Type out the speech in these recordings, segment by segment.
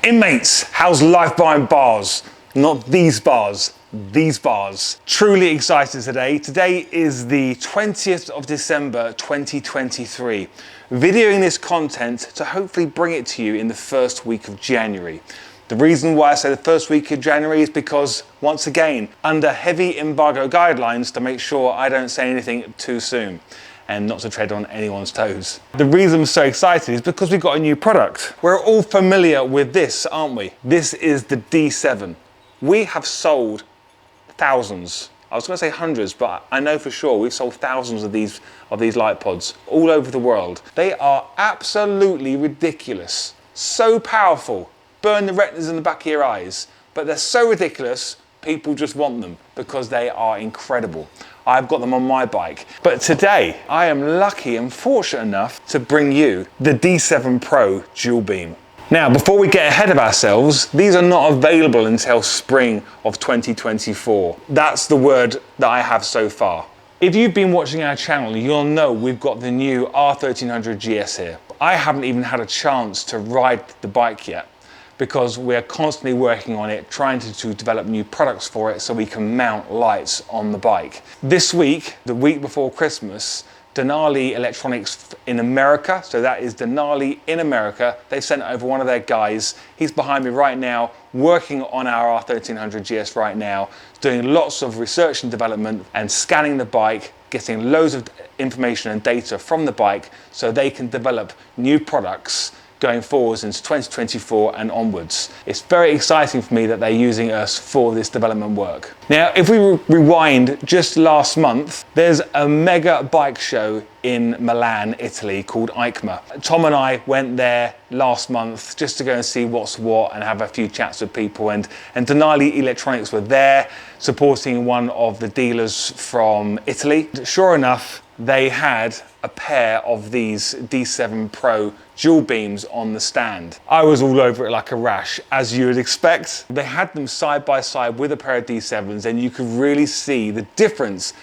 Inmates, how's life behind bars? Not these bars, these bars. Truly excited today. Today is the 20th of December 2023. Videoing this content to hopefully bring it to you in the first week of January. The reason why I say the first week of January is because, once again, under heavy embargo guidelines to make sure I don't say anything too soon and not to tread on anyone's toes. The reason I'm so excited is because we've got a new product. We're all familiar with this, aren't we? This is the D7. We have sold thousands. I was going to say hundreds, but I know for sure we've sold thousands of these light pods all over the world. They are absolutely ridiculous. So powerful. Burn the retinas in the back of your eyes. But they're so ridiculous, people just want them because they are incredible. I've got them on my bike. But today, I am lucky and fortunate enough to bring you the D7 Pro Dual Beam. Now, before we get ahead of ourselves, these are not available until spring of 2024. That's the word that I have so far. If you've been watching our channel, you'll know we've got the new R1300GS here. I haven't even had a chance to ride the bike yet, because we're constantly working on it, trying to develop new products for it so we can mount lights on the bike. This week, the week before Christmas, Denali Electronics in America, so that is Denali in America, they sent over one of their guys. He's behind me right now, working on our R1300GS right now, doing lots of research and development and scanning the bike, getting loads of information and data from the bike so they can develop new products going forwards into 2024 and onwards. It's very exciting for me that they're using us for this development work. Now, if we rewind just last month, there's a mega bike show in Milan, Italy called EICMA. Tom and I went there last month just to go and see what's what and have a few chats with people, and Denali Electronics were there supporting one of the dealers from Italy. Sure enough, they had a pair of these D7 Pro dual beams on the stand. I was all over it like a rash, as you would expect. They had them side by side with a pair of D7s, and you could really see the difference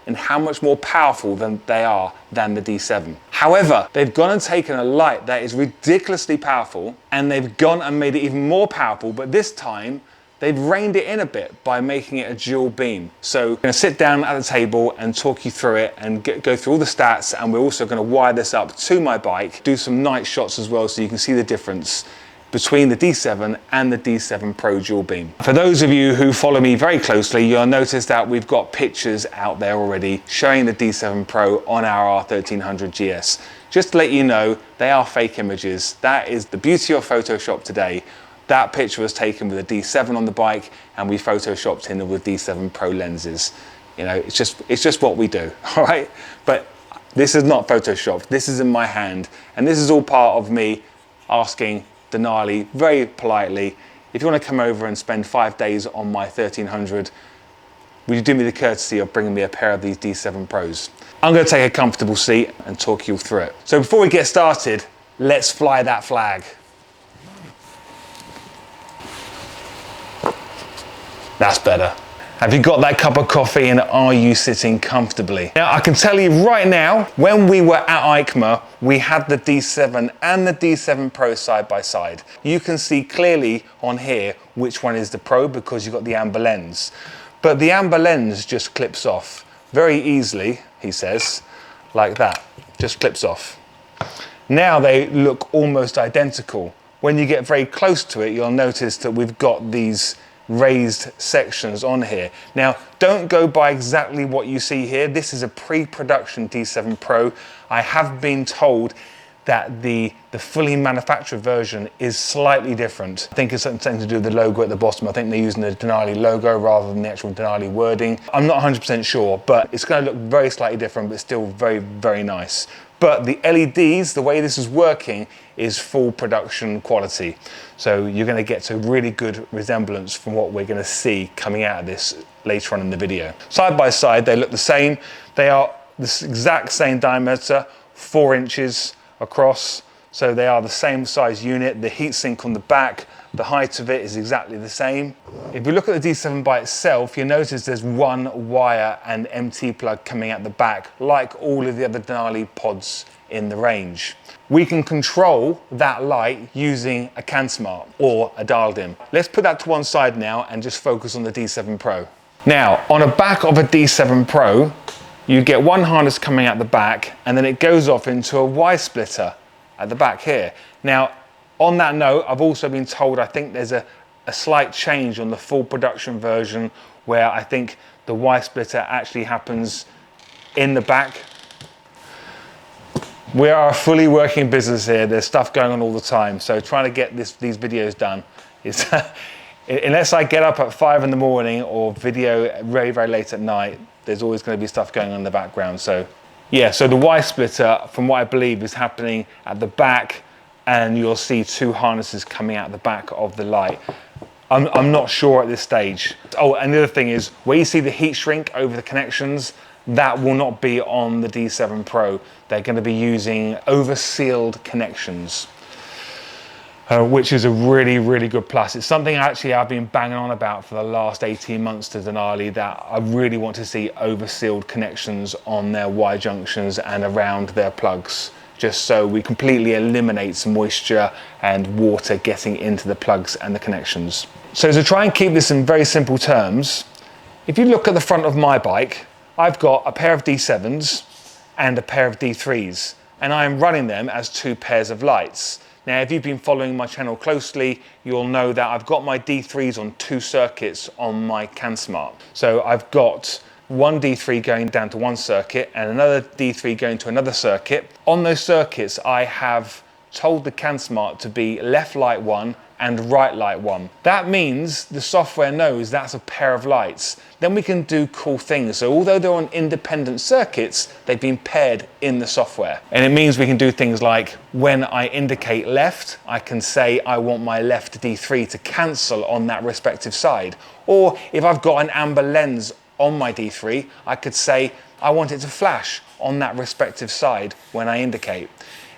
in how much more powerful they are than the D7. However, they've gone and taken a light that is ridiculously powerful, and they've gone and made it even more powerful, but this time, they've reined it in a bit by making it a dual beam. So we're going to sit down at the table and talk you through it and go through all the stats, and we're also going to wire this up to my bike, do some night shots as well so you can see the difference between the D7 and the D7 Pro Dual Beam. For those of you who follow me very closely, you'll notice that we've got pictures out there already showing the D7 Pro on our R1300GS. Just to let you know, they are fake images. That is the beauty of Photoshop today. That picture was taken with a D7 on the bike, and we photoshopped in with D7 Pro lenses. You know, it's just what we do, all right? But this is not photoshopped. This is in my hand, and this is all part of me asking Denali very politely, if you want to come over and spend 5 days on my 1300, would you do me the courtesy of bringing me a pair of these D7 Pros? I'm going to take a comfortable seat and talk you through it. So before we get started, let's fly that flag. That's better. Have you got that cup of coffee, and are you sitting comfortably? Now, I can tell you right now, when we were at EICMA, we had the D7 and the D7 Pro side by side. You can see clearly on here which one is the Pro because you've got the amber lens. But the amber lens just clips off very easily, he says, like that, just clips off. Now they look almost identical. When you get very close to it, you'll notice that we've got these raised sections on here. Now, don't go by exactly what you see here. This is a pre-production D7 Pro. I have been told that the fully manufactured version is slightly different. I think it's something to do with the logo at the bottom. I think they're using the Denali logo rather than the actual Denali wording. I'm not 100% sure, but it's going to look very slightly different, but still very, very nice. But the LEDs, the way this is working, is full production quality. So you're going to get a really good resemblance from what we're going to see coming out of this later on in the video. Side by side, they look the same. They are the exact same diameter, 4 inches across. So they are the same size unit. The heatsink on the back The height of it is exactly the same. If you look at the D7 by itself, you notice there's one wire and MT plug coming out the back, like all of the other Denali pods in the range. We can control that light using a CAN-SMART or a dial dim. Let's put that to one side now and just focus on the D7 Pro. Now, on the back of a D7 Pro, you get one harness coming out the back, and then it goes off into a Y splitter at the back here. Now, on that note, I've also been told I think there's a slight change on the full production version where I think the Y splitter actually happens in the back. We are a fully working business here. There's stuff going on all the time. So trying to get these videos done is, unless I get up at 5 in the morning or video very, very late at night, there's always going to be stuff going on in the background. So yeah, so the Y splitter, from what I believe, is happening at the back, and you'll see two harnesses coming out the back of the light. I'm not sure at this stage. Oh, and the other thing is, where you see the heat shrink over the connections, that will not be on the D7 Pro. They're going to be using over-sealed connections, which is a really, really good plus. It's something actually I've been banging on about for the last 18 months to Denali, that I really want to see over-sealed connections on their Y junctions and around their plugs, just so we completely eliminate some moisture and water getting into the plugs and the connections. So to try and keep this in very simple terms, if you look at the front of my bike, I've got a pair of D7s and a pair of D3s, and I am running them as two pairs of lights. Now, if you've been following my channel closely, you'll know that I've got my D3s on two circuits on my CAN-SMART. So I've got one D3 going down to one circuit and another D3 going to another circuit. On those circuits, I have told the CAN-SMART to be left light 1 and right light 1. That means the software knows that's a pair of lights. Then we can do cool things. So although they're on independent circuits, they've been paired in the software. And it means we can do things like, when I indicate left, I can say I want my left D3 to cancel on that respective side. Or if I've got an amber lens on my D3, I could say I want it to flash on that respective side when I indicate.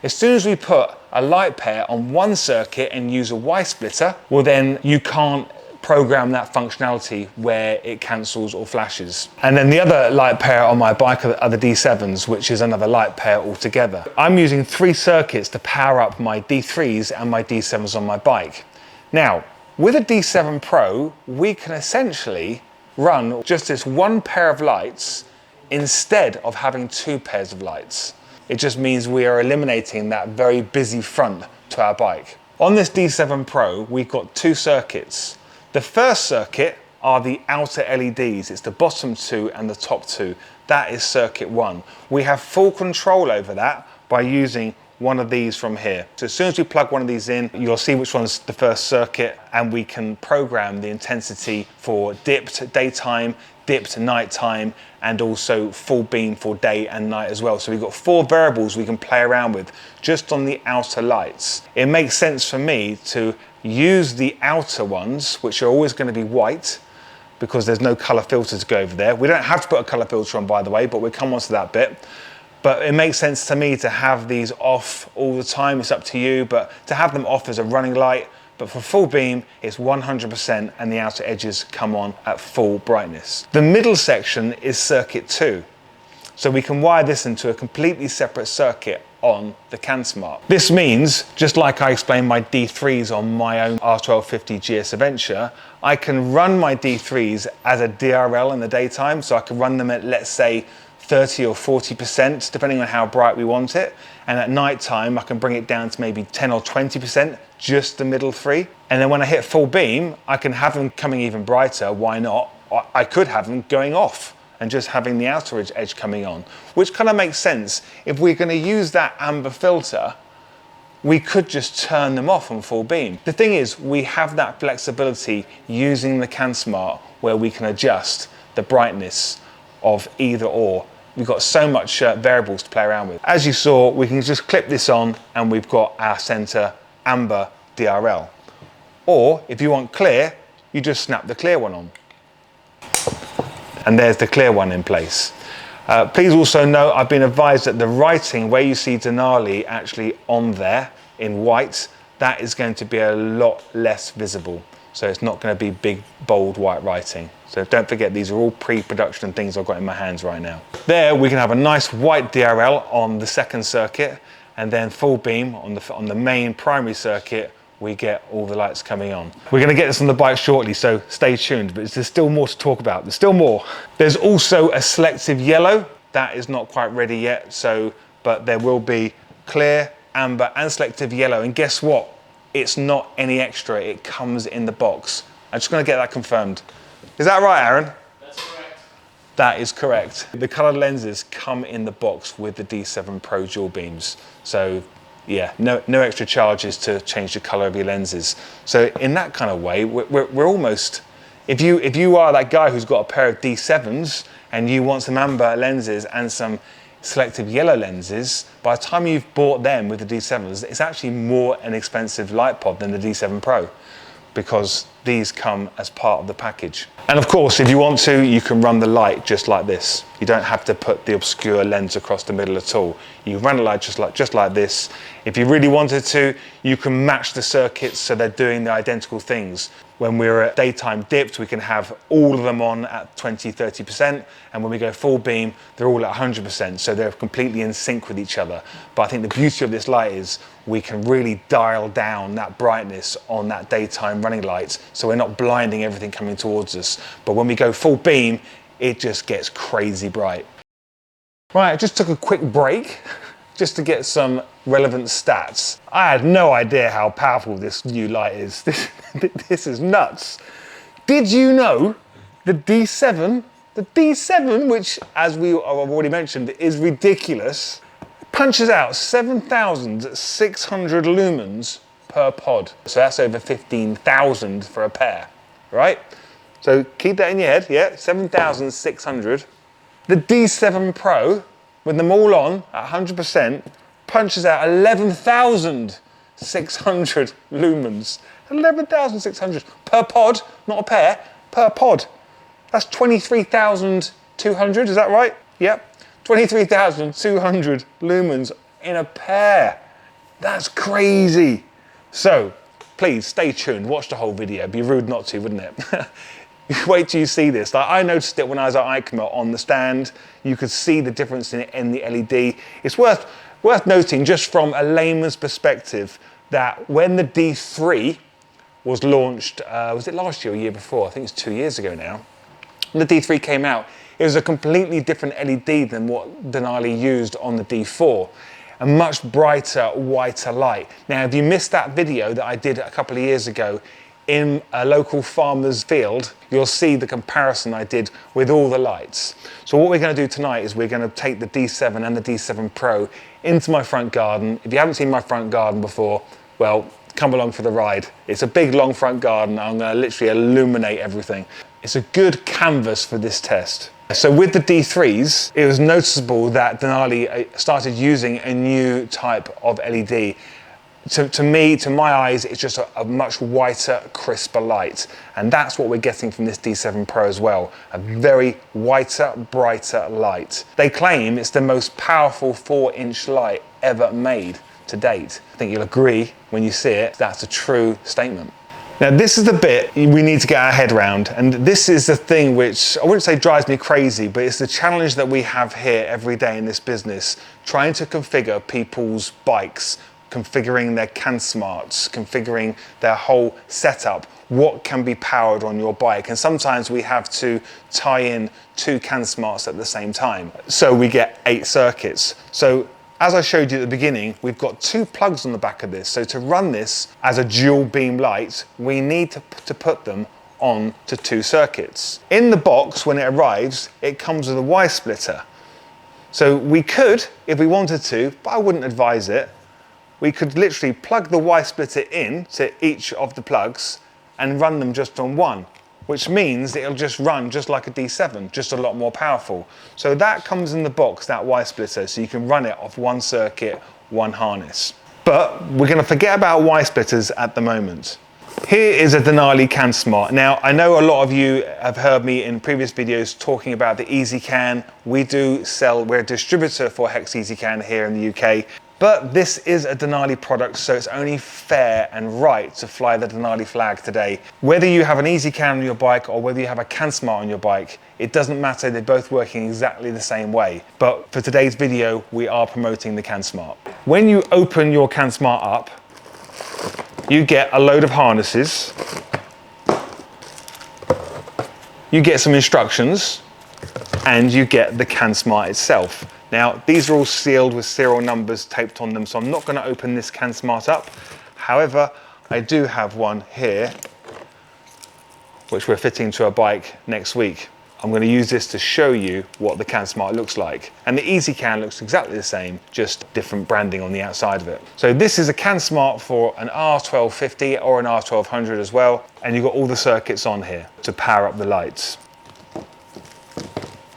As soon as we put a light pair on one circuit and use a Y splitter, well then you can't program that functionality where it cancels or flashes. And then the other light pair on my bike are the D7s, which is another light pair altogether. I'm using 3 circuits to power up my D3s and my D7s on my bike. Now, with a D7 Pro, we can essentially run just this one pair of lights instead of having 2 pairs of lights. It just means we are eliminating that very busy front to our bike. On this D7 Pro, we've got 2 circuits. The first circuit are the outer LEDs. It's the bottom 2 and the top 2. That is circuit 1. We have full control over that by using one of these from here. So as soon as we plug one of these in, you'll see which one's the first circuit, and we can program the intensity for dipped daytime, dipped nighttime, and also full beam for day and night as well. So we've got 4 variables we can play around with just on the outer lights. It makes sense for me to use the outer ones, which are always going to be white, because there's no color filter to go over there. We don't have to put a color filter on, by the way, but we'll come on to that bit. But it makes sense to me to have these off all the time. It's up to you, but to have them off as a running light. But for full beam, it's 100% and the outer edges come on at full brightness. The middle section is circuit 2. So we can wire this into a completely separate circuit on the CAN-SMART. This means, just like I explained my D3s on my own R1250GS Adventure, I can run my D3s as a DRL in the daytime. So I can run them at, let's say, 30 or 40%, depending on how bright we want it. And at night time, I can bring it down to maybe 10 or 20%, just the middle 3. And then when I hit full beam, I can have them coming even brighter. Why not? I could have them going off and just having the outer edge coming on, which kind of makes sense. If we're going to use that amber filter, we could just turn them off on full beam. The thing is, we have that flexibility using the CAN-SMART where we can adjust the brightness of either or. We've got so much variables to play around with. As you saw, we can just clip this on and we've got our center amber DRL. Or if you want clear, you just snap the clear one on. And there's the clear one in place. Please also note, I've been advised that the writing where you see Denali actually on there in white, that is going to be a lot less visible. So it's not going to be big, bold white writing. So don't forget, these are all pre-production things I've got in my hands right now. There we can have a nice white DRL on the second circuit, and then full beam on the main primary circuit, we get all the lights coming on. We're going to get this on the bike shortly, so stay tuned, but there's still more to talk about. There's still more. There's also a selective yellow. That is not quite ready yet, but there will be clear, amber, and selective yellow. And guess what? It's not any extra. It comes in the box. I'm just going to get that confirmed. Is that right, Aaron? That's correct. That is correct. The coloured lenses come in the box with the D7 Pro dual beams. So yeah, no extra charges to change the colour of your lenses. So in that kind of way, we're almost, if you are that guy who's got a pair of D7s and you want some amber lenses and some selective yellow lenses, by the time you've bought them with the D7s, it's actually more an expensive light pod than the D7 Pro, because these come as part of the package. And of course, if you want to, you can run the light just like this. You don't have to put the obscure lens across the middle at all. You run a light just like this. If you really wanted to, you can match the circuits so they're doing the identical things. When we're at daytime dipped, we can have all of them on at 20, 30%. And when we go full beam, they're all at 100%. So they're completely in sync with each other. But I think the beauty of this light is we can really dial down that brightness on that daytime running light, so we're not blinding everything coming towards us. But when we go full beam, it just gets crazy bright. Right, I just took a quick break just to get some relevant stats. I had no idea how powerful this new light is. This is nuts. Did you know the D7, which, as we have already mentioned, is ridiculous, punches out 7,600 lumens per pod. So that's over 15,000 for a pair, right? So keep that in your head, yeah, 7,600. The D7 Pro, with them all on at 100%, punches out 11,600 lumens. 11,600 per pod, not a pair, per pod. That's 23,200, is that right? Yep, 23,200 lumens in a pair. That's crazy. So please stay tuned, watch the whole video. It'd be rude not to, wouldn't it? Wait till you see this. Like, I noticed it when I was at EICMA on the stand. You could see the difference in the LED. It's worth noting, just from a layman's perspective, that when the D3 was launched, was it last year or year before? I think it's 2 years ago now. When the D3 came out, it was a completely different LED than what Denali used on the D4. A much brighter, whiter light. Now, if you missed that video that I did a couple of years ago in a local farmer's field, you'll see the comparison I did with all the lights. So what we're going to do tonight is we're going to take the D7 and the D7 Pro into my front garden. If you haven't seen my front garden before, well, come along for the ride. It's a big, long front garden. I'm going to literally illuminate everything. It's a good canvas for this test. So with the D3s, it was noticeable that Denali started using a new type of LED. To me, to my eyes, it's just a much whiter, crisper light. And that's what we're getting from this D7 Pro as well. A very whiter, brighter light. They claim it's the most powerful 4-inch light ever made to date. I think you'll agree when you see it, that's a true statement. Now, this is the bit we need to get our head around, and this is the thing which I wouldn't say drives me crazy, but it's the challenge that we have here every day in this business, trying to configure people's bikes, configuring their CAN-smarts, configuring their whole setup, what can be powered on your bike. And sometimes we have to tie in 2 CAN-smarts at the same time. So we get 8 circuits. So as I showed you at the beginning, we've got 2 plugs on the back of this. So to run this as a dual beam light, we need to put them on to 2 circuits. In the box, when it arrives, it comes with a Y splitter. So we could, if we wanted to, but I wouldn't advise it, we could literally plug the Y splitter in to each of the plugs and run them just on one, which means it'll just run just like a D7, just a lot more powerful. So that comes in the box, that Y splitter, so you can run it off 1 circuit, 1 harness. But we're going to forget about Y splitters at the moment. Here is a Denali CAN-smart. Now, I know a lot of you have heard me in previous videos talking about the EasyCan. We're a distributor for Hex EasyCan here in the UK. But this is a Denali product, so it's only fair and right to fly the Denali flag today. Whether you have an EasyCam on your bike or whether you have a CanSmart on your bike, it doesn't matter, they're both working exactly the same way. But for today's video, we are promoting the CanSmart. When you open your CanSmart up, you get a load of harnesses, you get some instructions, and you get the CanSmart itself. Now, these are all sealed with serial numbers taped on them, so I'm not going to open this CanSmart up. However, I do have one here, which we're fitting to a bike next week. I'm going to use this to show you what the CanSmart looks like. And the EasyCam looks exactly the same, just different branding on the outside of it. So this is a CanSmart for an R1250 or an R1200 as well. And you've got all the circuits on here to power up the lights.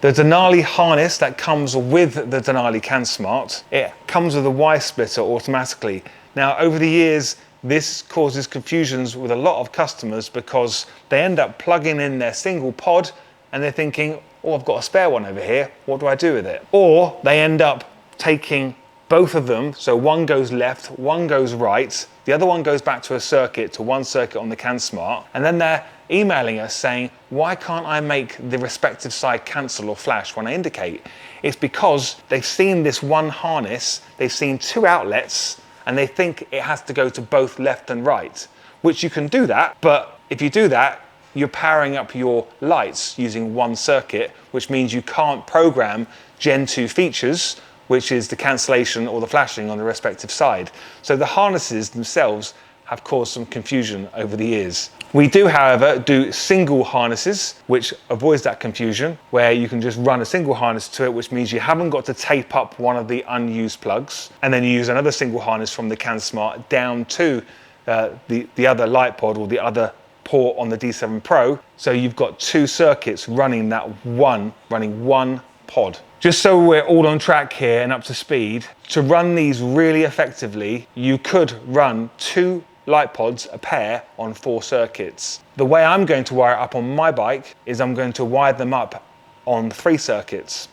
The Denali harness that comes with the Denali CanSmart, it comes with a Y splitter automatically. Now, over the years, this causes confusions with a lot of customers because they end up plugging in their single pod and they're thinking, oh, I've got a spare one over here, what do I do with it? Or they end up taking both of them, so one goes left, one goes right, the other one goes back to a circuit, to one circuit on the CanSmart, and then they're emailing us saying, why can't I make the respective side cancel or flash when I indicate? It's because they've seen this one harness, they've seen two outlets, and they think it has to go to both left and right, which you can do that, but if you do that, you're powering up your lights using one circuit, which means you can't program Gen 2 features, which is the cancellation or the flashing on the respective side. So the harnesses themselves have caused some confusion over the years. We do, however, do single harnesses, which avoids that confusion, where you can just run a single harness to it, which means you haven't got to tape up one of the unused plugs, and then you use another single harness from the CanSmart down to the other light pod or the other port on the D7 Pro. So you've got two circuits running one pod. Just so we're all on track here and up to speed, to run these really effectively, you could run two light pods a pair on 4 circuits. The way I'm going to wire it up on my bike is I'm going to wire them up on 3 circuits.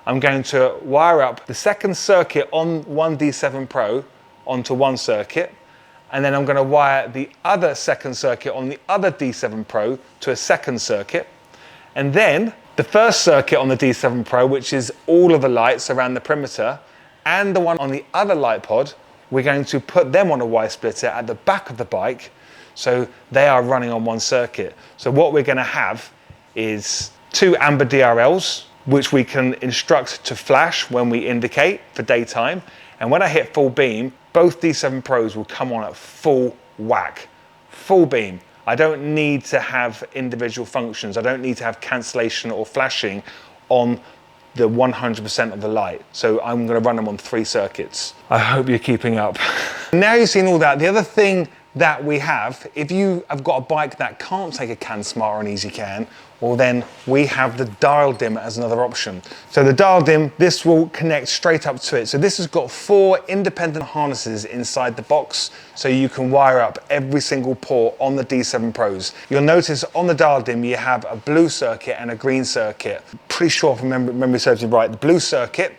I'm going to wire up the second circuit on one D7 Pro onto one circuit, and then I'm going to wire the other second circuit on the other D7 Pro to a second circuit, and then the first circuit on the D7 Pro, which is all of the lights around the perimeter, and the one on the other light pod, we're going to put them on a Y splitter at the back of the bike, so they are running on one circuit. So what we're going to have is 2 amber DRLs, which we can instruct to flash when we indicate for daytime, and when I hit full beam, both D7 Pros will come on at full whack, full beam. I don't need to have individual functions. I don't need to have cancellation or flashing on the 100% of the light. So I'm going to run them on 3 circuits. I hope you're keeping up. Now you've seen all that, the other thing that we have, if you have got a bike that can't take a CanSmart or an EasyCam, well then we have the dial dim as another option. So the dial dim, this will connect straight up to it. So this has got 4 independent harnesses inside the box, so you can wire up every single port on the D7 Pros. You'll notice on the dial dim you have a blue circuit and a green circuit. Pretty sure if memory serves me right, the blue circuit,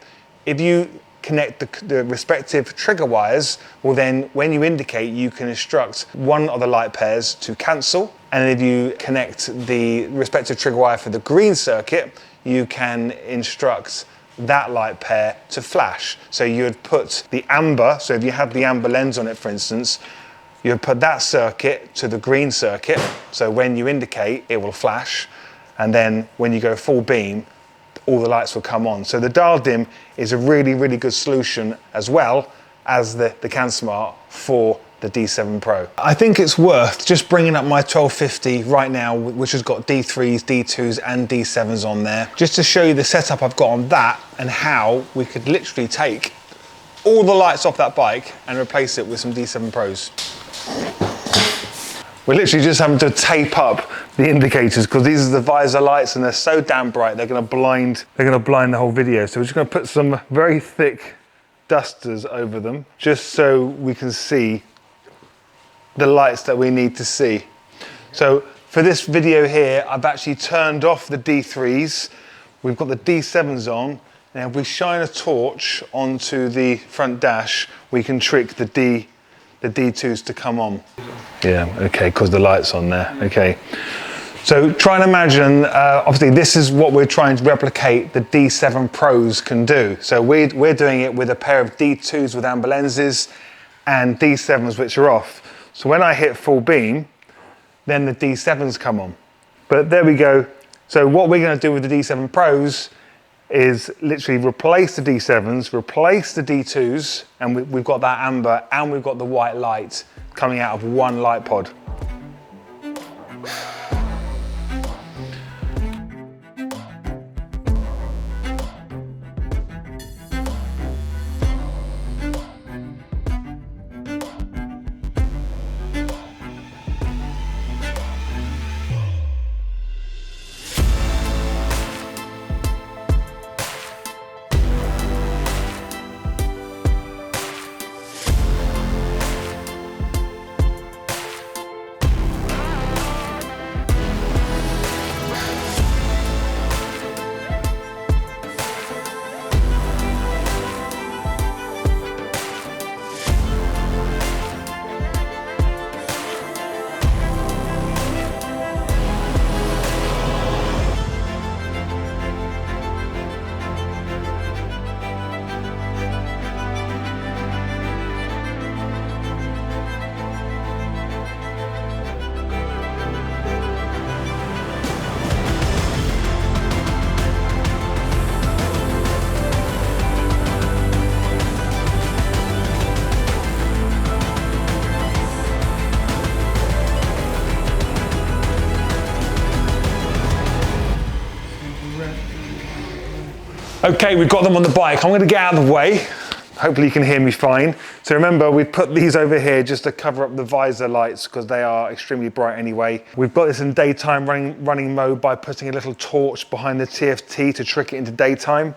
if you connect the respective trigger wires, well then when you indicate you can instruct one of the light pairs to cancel, and if you connect the respective trigger wire for the green circuit, you can instruct that light pair to flash. So you would put the amber, so if you have the amber lens on it for instance, you would put that circuit to the green circuit, so when you indicate it will flash, and then when you go full beam all the lights will come on. So the dial dim is a really, really good solution, as well as the CanSmart for the D7 Pro. I think it's worth just bringing up my 1250 right now, which has got D3s, D2s and D7s on there, just to show you the setup I've got on that and how we could literally take all the lights off that bike and replace it with some D7 Pros. We're literally just having to tape up the indicators because these are the visor lights and they're so damn bright they're going to blind the whole video. So we're just going to put some very thick dusters over them just so we can see the lights that we need to see. So for this video here, I've actually turned off the D3s. We've got the D7s on, Now if we shine a torch onto the front dash, we can trick the D2s to come on. Yeah, okay, because the light's on there, okay. So try and imagine, obviously this is what we're trying to replicate the D7 Pros can do. So we're doing it with a pair of D2s with amber lenses and D7s which are off. So when I hit full beam, then the D7s come on. But there we go. So what we're going to do with the D7 Pros is literally replace the D7s, replace the D2s, and we've got that amber and we've got the white light coming out of one light pod. Okay, we've got them on the bike. I'm going to get out of the way. Hopefully you can hear me fine. So remember, we put these over here just to cover up the visor lights because they are extremely bright anyway. We've got this in daytime running mode by putting a little torch behind the TFT to trick it into daytime.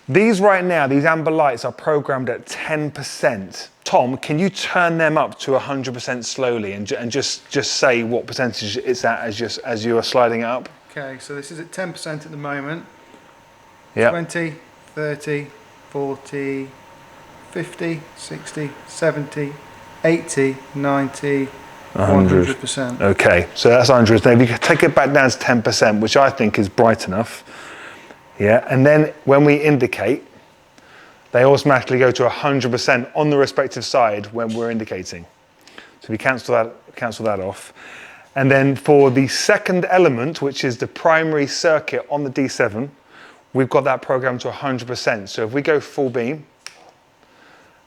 These right now, these amber lights are programmed at 10%. Tom, can you turn them up to 100% slowly and just say what percentage it's at as you are sliding it up? Okay, so this is at 10% at the moment. Yep. 20, 30, 40, 50, 60, 70, 80, 90, 100%. Okay, so that's 100. Now if you can take it back down to 10%, which I think is bright enough. Yeah, and then when we indicate, they automatically go to 100% on the respective side when we're indicating. So we cancel that off. And then for the second element, which is the primary circuit on the D7, we've got that programmed to 100%. So if we go full beam,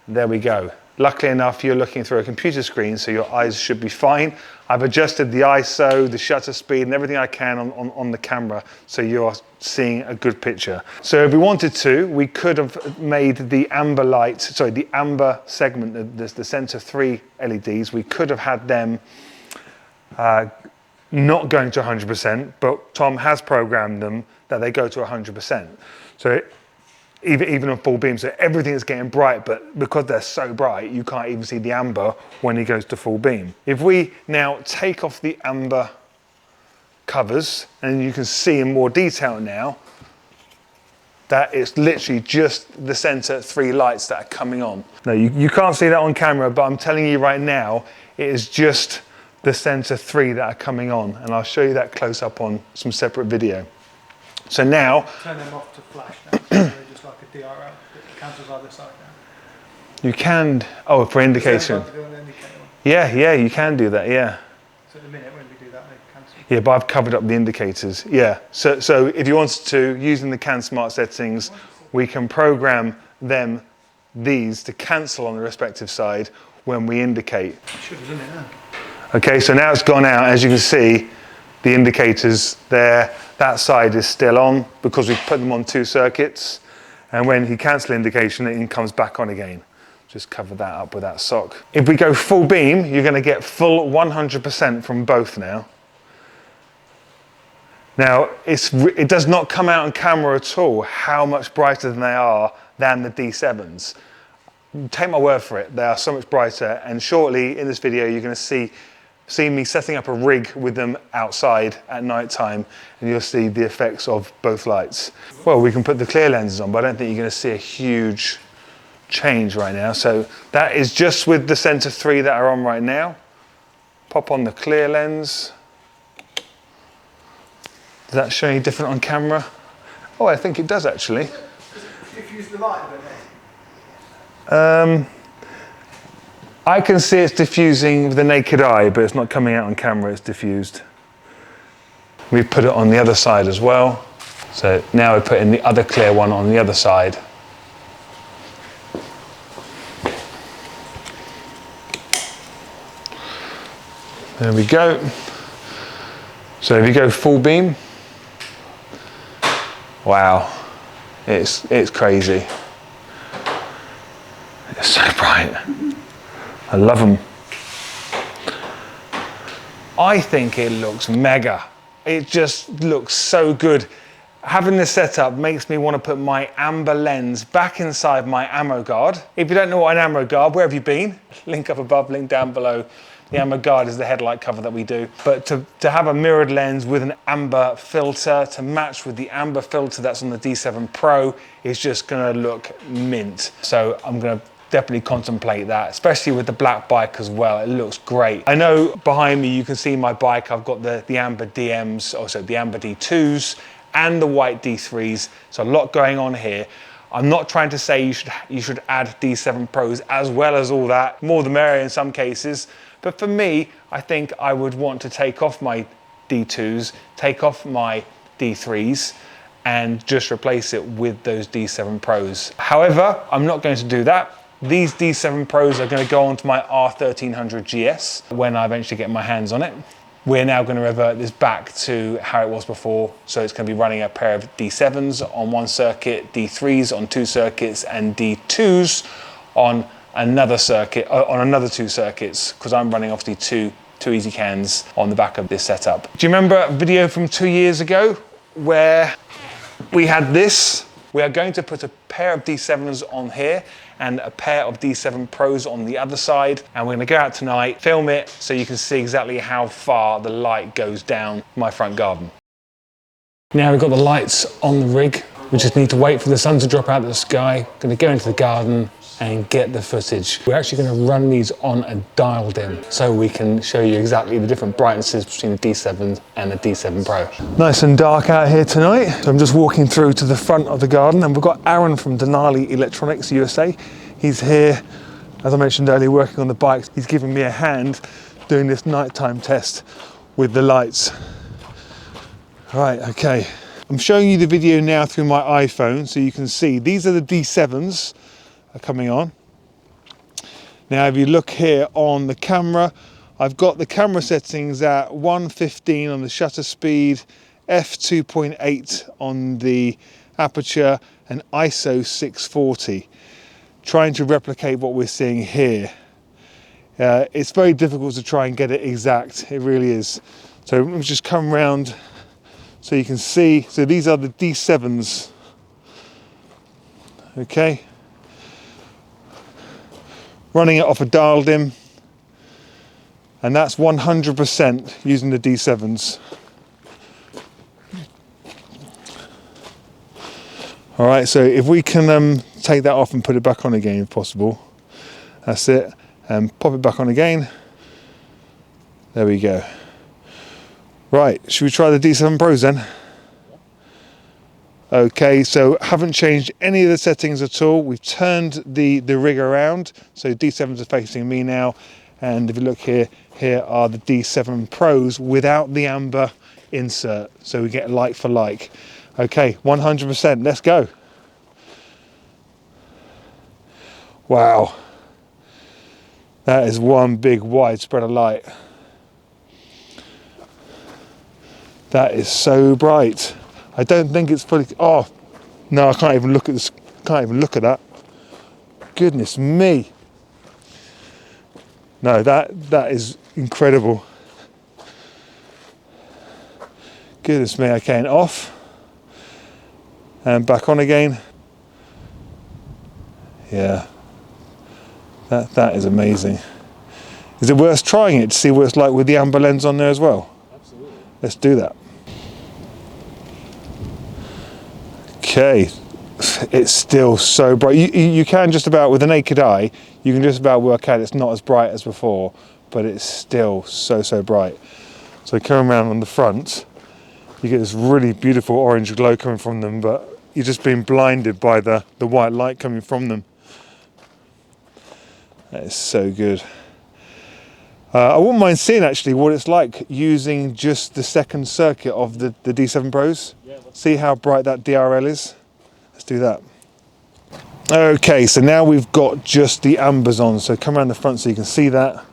there we go. Luckily enough, you're looking through a computer screen, so your eyes should be fine. I've adjusted the ISO, the shutter speed, and everything I can on the camera, so you're seeing a good picture. So if we wanted to, we could have made the amber light, sorry, the amber segment, the center 3 LEDs, we could have had them not going to 100%, but Tom has programmed them that they go to 100%. So even on full beam, so everything is getting bright, but because they're so bright, you can't even see the amber when he goes to full beam. If we now take off the amber covers, and you can see in more detail now, that it's literally just the center 3 lights that are coming on. Now you can't see that on camera, but I'm telling you right now, it is just the center 3 that are coming on, and I'll show you that close up on some separate video. So now, turn them off to flash now, so they're just like a DRL that cancels either side now. You can, oh, for indication. Yeah, you can do that, yeah. So at the minute when we do that, they cancel. Yeah, but I've covered up the indicators, yeah. So if you wanted to, using the CanSmart settings, we can program these to cancel on the respective side when we indicate. Should have done it now. Okay, so now it's gone out, as you can see, the indicators there, that side is still on because we've put them on 2 circuits. And when he cancels indication, it comes back on again. Just cover that up with that sock. If we go full beam, you're going to get full 100% from both now. Now, it does not come out on camera at all how much brighter than they are than the D7s. Take my word for it, they are so much brighter. And shortly in this video, you're going to see see me setting up a rig with them outside at night time, and you'll see the effects of both lights. Well, we can put the clear lenses on, but I don't think you're going to see a huge change right now. So that is just with the center 3 that are on right now. Pop on the clear lens. Does that show any different on camera? Oh, I think it does actually. Does it diffuse the light a bit there? I can see it's diffusing with the naked eye, but it's not coming out on camera, it's diffused. We've put it on the other side as well. So now we're putting the other clear one on the other side. There we go. So if you go full beam, wow, it's crazy. It's so bright. I love them. I think it looks mega. It just looks so good. Having this setup makes me want to put my amber lens back inside my ammo guard. If you don't know what an ammo guard, where have you been? Link up above, link down below. The amber guard is the headlight cover that we do. But to have a mirrored lens with an amber filter to match with the amber filter that's on the D7 Pro is just gonna look mint. So I'm gonna definitely contemplate that, especially with the black bike as well. It looks great. I know behind me you can see my bike. I've got the amber DMs, also the amber D2s and the white D3s. So a lot going on here. I'm not trying to say you should add D7 Pros as well as all that. More the merrier in some cases. But for me, I think I would want to take off my D2s, take off my D3s, and just replace it with those D7 Pros. However, I'm not going to do that. These D7 Pros are going to go onto my R1300GS when I eventually get my hands on it. We're now going to revert this back to how it was before. So it's going to be running a pair of D7s on one circuit, D3s on 2 circuits, and D2s on another circuit, on another 2 circuits, because I'm running obviously two easy cans on the back of this setup. Do you remember a video from 2 years ago where we had this? We are going to put a pair of D7s on here and a pair of D7 Pros on the other side, and we're going to go out tonight, film it so you can see exactly how far the light goes down my front garden. Now we've got the lights on the rig. We just need to wait for the sun to drop out of the sky. Going to go into the garden and get the footage. We're actually going to run these on a dial dim so we can show you exactly the different brightnesses between the D7 and the D7 Pro. Nice and dark out here tonight. So I'm just walking through to the front of the garden, and we've got Aaron from Denali Electronics USA. He's here, as I mentioned earlier, working on the bikes. He's giving me a hand doing this nighttime test with the lights. Right, okay. I'm showing you the video now through my iPhone so you can see these are the D7s are coming on. Now if you look here on the camera, I've got the camera settings at 1:15 on the shutter speed, f2.8 on the aperture, and ISO 640, trying to replicate what we're seeing here. It's very difficult to try and get it exact, it really is. So let me just come round so you can see. So these are the D7s, okay? Running it off a dial dim, and that's 100% using the D7s. All right, so if we can take that off and put it back on again if possible. That's it, and pop it back on again. There we go. Right, should we try the D7 Pros then? Okay, so haven't changed any of the settings at all. We've turned the rig around, so D7s are facing me now, and if you look here, here are the D7 Pros without the amber insert, so we get like for like. Okay, 100%, let's go. Wow, that is one big wide spread of light. That is so bright. I don't think it's fully, oh, no, I can't even look at this, can't even look at that. Goodness me. No, that is incredible. Goodness me, okay, and off. And back on again. Yeah, that is amazing. Is it worth trying it to see what it's like with the amber lens on there as well? Absolutely. Let's do that. Okay, it's still so bright. You can just about, with the naked eye, you can just about work out it's not as bright as before, but it's still so bright. So coming around on the front, you get this really beautiful orange glow coming from them, but you're just being blinded by the white light coming from them. That is so good. I wouldn't mind seeing actually what it's like using just the second circuit of the D7 Pros. Yeah, See how bright that DRL is. Let's do that. Okay, so now we've got just the ambers on. So come around the front so you can see that.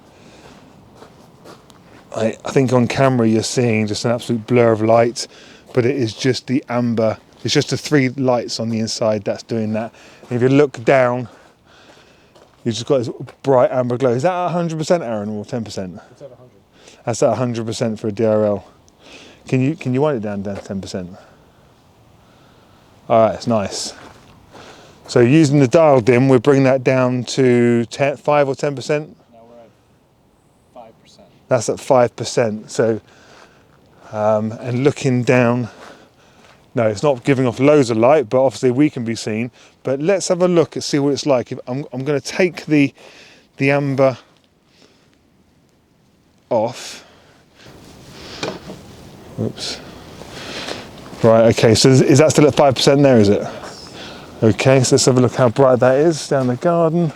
I think on camera you're seeing just an absolute blur of light, but it is just the amber. It's just the 3 lights on the inside that's doing that. And if you look down, you've just got this bright amber glow. Is that 100% Aaron or 10%? it's at 100. That's at 100% for a DRL. Can you wind it down to 10%? All right, it's nice. So using the dial dim, we'll bring that down to 5 or 10%. Now we're at 5%. That's at 5%. So, and looking down, no, it's not giving off loads of light, but obviously we can be seen. But let's have a look and see what it's like. I'm going to take the amber off. Oops. Right, okay, so is that still at 5% there, is it? Yes. Okay, so let's have a look how bright that is down the garden.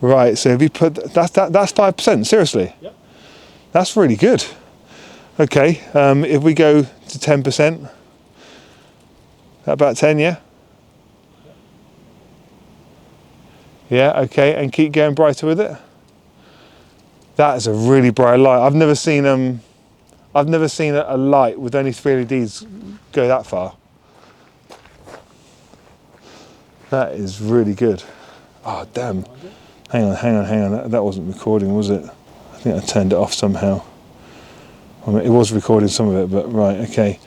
Right, so if you put, that's 5%, seriously? Yep. That's really good. Okay, if we go to 10%, about 10, yeah? Yeah, okay, and keep going brighter with it. That is a really bright light. I've never seen a light with only 3 LEDs go that far. That is really good. Oh, damn. Hang on. That wasn't recording, was it? I think I turned it off somehow. I mean, it was recording some of it, but right, okay.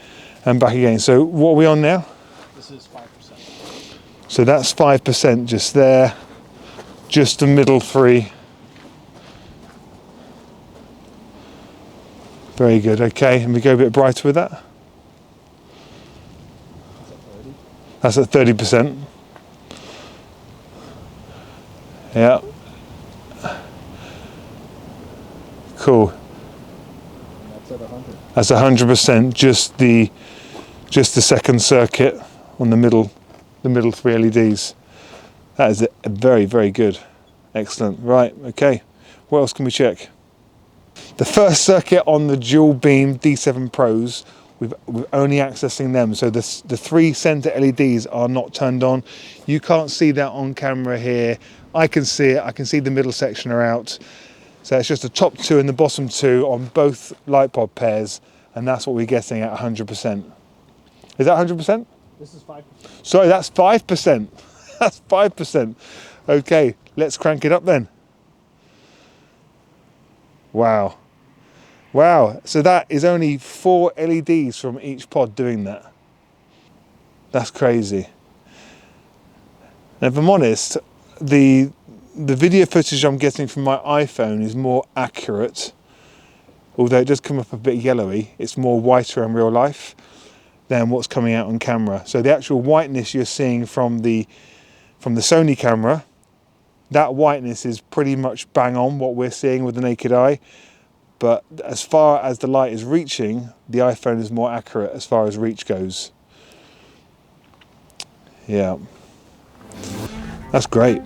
And back again. So what are we on now? This is 5%. So that's 5% just there. Just the middle 3. Very good, okay. And we go a bit brighter with that. That's at 30%. Yeah. Cool. That's at 100. That's 100%. Just the second circuit on the middle 3 LEDs. That is very good. Excellent. Right. Okay. What else can we check? The first circuit on the dual beam D7 Pros, we're only accessing them. So the 3 center LEDs are not turned on. You can't see that on camera here. I can see it. I can see the middle section are out. So it's just the top 2 and the bottom 2 on both light pod pairs, and that's what we're getting at 100%. Is that 100%? This is 5%. Sorry, that's 5%. That's 5%. Okay, let's crank it up then. Wow. Wow, so that is only 4 LEDs from each pod doing that. That's crazy. And if I'm honest, the video footage I'm getting from my iPhone is more accurate, although it does come up a bit yellowy. It's more whiter in real life than what's coming out on camera. So the actual whiteness you're seeing from the Sony camera, that whiteness is pretty much bang on what we're seeing with the naked eye. But as far as the light is reaching, the iPhone is more accurate as far as reach goes. Yeah, that's great.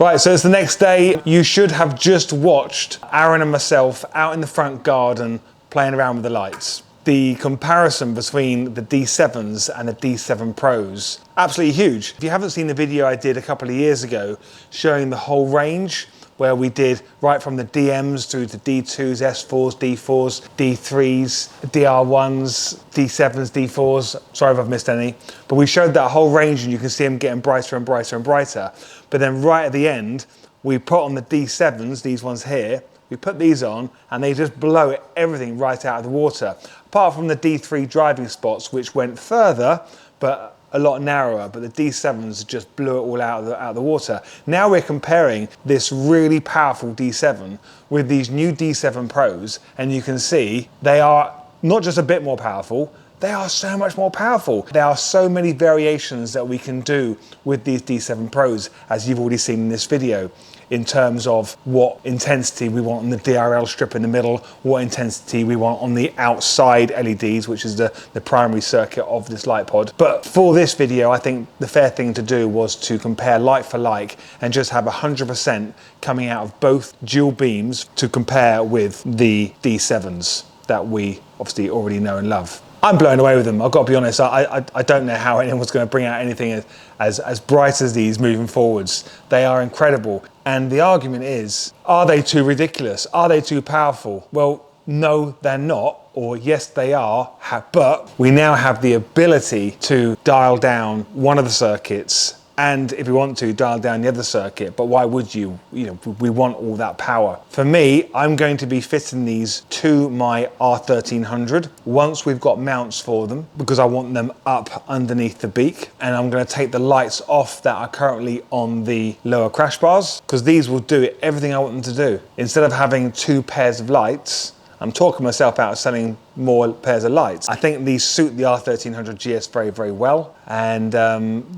Right, so it's the next day. You should have just watched Aaron and myself out in the front garden playing around with the lights. The comparison between the D7s and the D7 Pros, absolutely huge. If you haven't seen the video I did a couple of years ago showing the whole range where we did right from the DMs through to D2s, S4s, D4s, D3s, DR1s, D7s, D4s. Sorry if I've missed any. But we showed that whole range and you can see them getting brighter and brighter and brighter. But then right at the end, we put on the D7s, these ones here, we put these on and they just blow everything right out of the water. Apart from the D3 driving spots, which went further, but a lot narrower, but the D7s just blew it all out of the water. Now we're comparing this really powerful D7 with these new D7 Pros, and you can see they are not just a bit more powerful, they are so much more powerful. There are so many variations that we can do with these D7 Pros, as you've already seen in this video, in terms of what intensity we want on the DRL strip in the middle, what intensity we want on the outside LEDs, which is the primary circuit of this light pod. But for this video, I think the fair thing to do was to compare like for like and just have 100% coming out of both dual beams to compare with the D7s that we obviously already know and love. I'm blown away with them. I've got to be honest, I don't know how anyone's going to bring out anything as bright as these moving forwards. They are incredible. And the argument is, are they too ridiculous? Are they too powerful? Well, no, they're not, or yes, they are, but we now have the ability to dial down one of the circuits and if you want to, dial down the other circuit. But why would you? You know, we want all that power. For me, I'm going to be fitting these to my R1300 once we've got mounts for them, because I want them up underneath the beak. And I'm going to take the lights off that are currently on the lower crash bars, because these will do everything I want them to do. Instead of having two pairs of lights, I'm talking myself out of selling more pairs of lights. I think these suit the R1300GS very, very well. And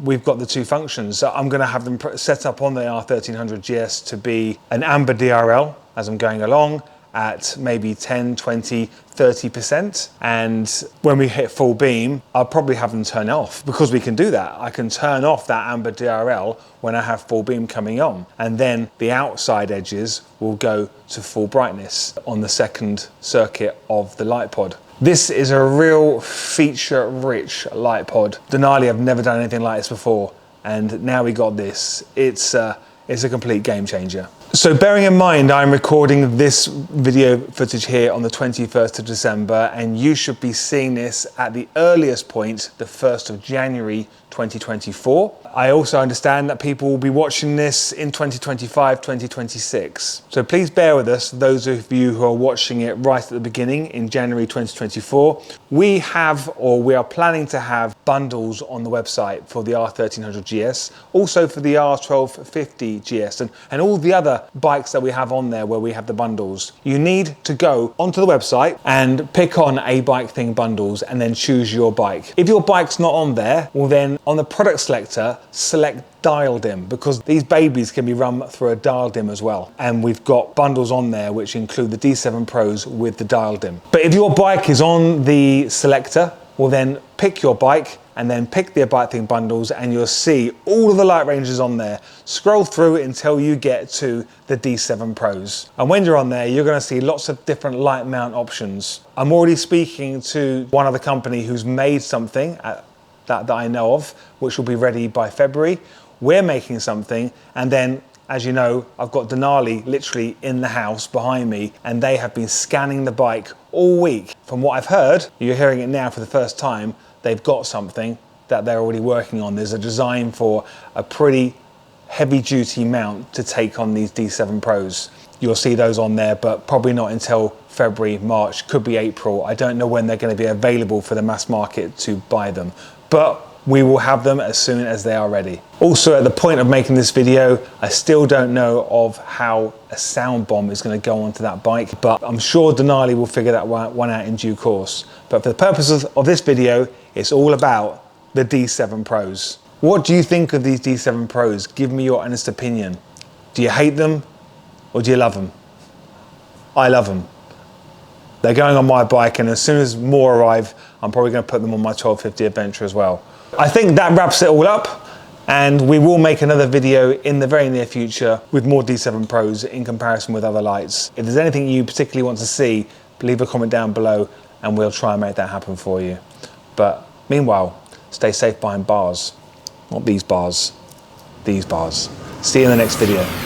we've got the two functions. So I'm gonna have them set up on the R1300GS to be an amber DRL as I'm going along at maybe 10, 20, 30%. And when we hit full beam, I'll probably have them turn off, because we can do that. I can turn off that amber DRL when I have full beam coming on. And then the outside edges will go to full brightness on the second circuit of the light pod. This is a real feature-rich light pod. Denali have never done anything like this before. And now we got this. It's a complete game changer. So bearing in mind I'm recording this video footage here on the 21st of December, and you should be seeing this at the earliest point, the 1st of January 2024. I also understand that people will be watching this in 2025, 2026. So please bear with us, those of you who are watching it right at the beginning in January 2024. We are planning to have bundles on the website for the R1300GS, also for the R1250GS and all the other bikes that we have on there where we have the bundles. You need to go onto the website and pick on a bike thing bundles and then choose your bike. If your bike's not on there, well then on the product selector, select dial dim, because these babies can be run through a dial dim as well. And we've got bundles on there which include the D7 Pros with the dial dim. But if your bike is on the selector, well then pick your bike and then pick the bike thing bundles, and you'll see all of the light ranges on there. Scroll through until you get to the D7 Pros. And when you're on there, you're gonna see lots of different light mount options. I'm already speaking to one other company who's made something that I know of, which will be ready by February. We're making something, and then, as you know, I've got Denali literally in the house behind me, and they have been scanning the bike all week. From what I've heard, you're hearing it now for the first time, they've got something that they're already working on. There's a design for a pretty heavy duty mount to take on these D7 Pros. You'll see those on there, but probably not until February, March, could be April. I don't know when they're going to be available for the mass market to buy them, but we will have them as soon as they are ready. Also, at the point of making this video, I still don't know of how a sound bomb is going to go onto that bike, but I'm sure Denali will figure that one out in due course. But for the purposes of this video, it's all about the D7 Pros. What do you think of these D7 Pros? Give me your honest opinion. Do you hate them or do you love them? I love them. They're going on my bike, and as soon as more arrive, I'm probably going to put them on my 1250 Adventure as well. I think that wraps it all up, and we will make another video in the very near future with more D7 Pros in comparison with other lights. If there's anything you particularly want to see, leave a comment down below and we'll try and make that happen for you. But meanwhile, stay safe behind bars. Not these bars, these bars. See you in the next video.